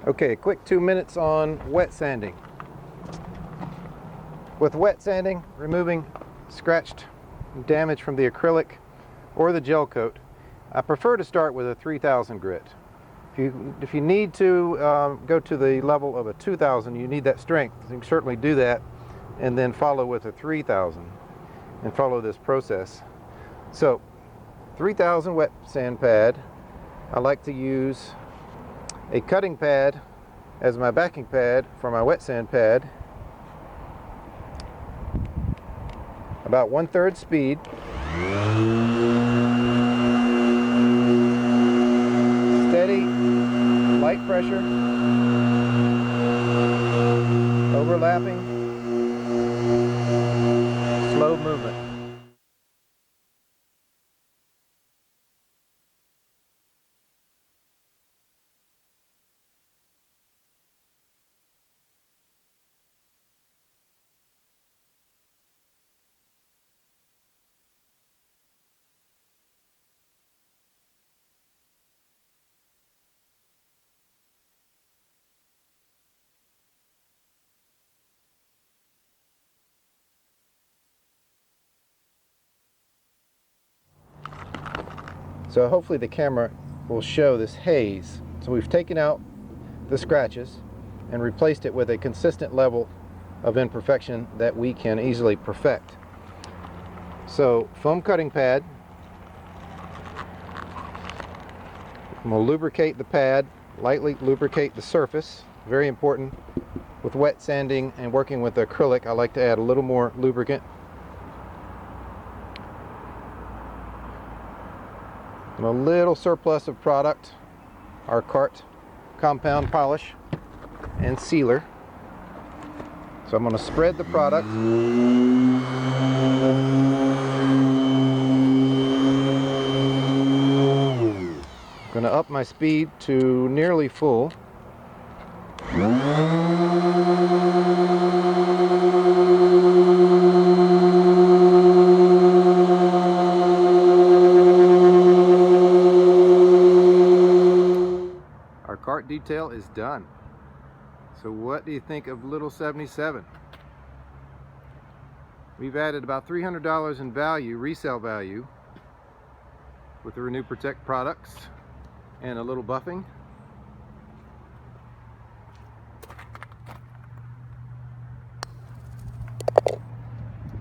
Okay, a quick 2 minutes on wet sanding. With wet sanding, removing scratched damage from the acrylic or the gel coat, I prefer to start with a 3000 grit. If you need to go to the level of a 2000, you need that strength. You can certainly do that and then follow with a 3000 and follow this process. So 3000 wet sand pad. I like to use a cutting pad as my backing pad for my wet sand pad. About 1/3 speed. Steady, light pressure, overlapping, slow movement. So hopefully the camera will show this haze. So we've taken out the scratches and replaced it with a consistent level of imperfection that we can easily perfect. So foam cutting pad. I'm going to lubricate the pad, lightly lubricate the surface. Very important with wet sanding and working with acrylic. I like to add a little more lubricant. And a little surplus of product, our cart compound polish and sealer. So I'm going to spread the product. I'm going to up my speed to nearly full. Our cart detail is done. So what do you think of little 77? We've added about $300 in value, resale value, with the Renew Protect products and a little buffing.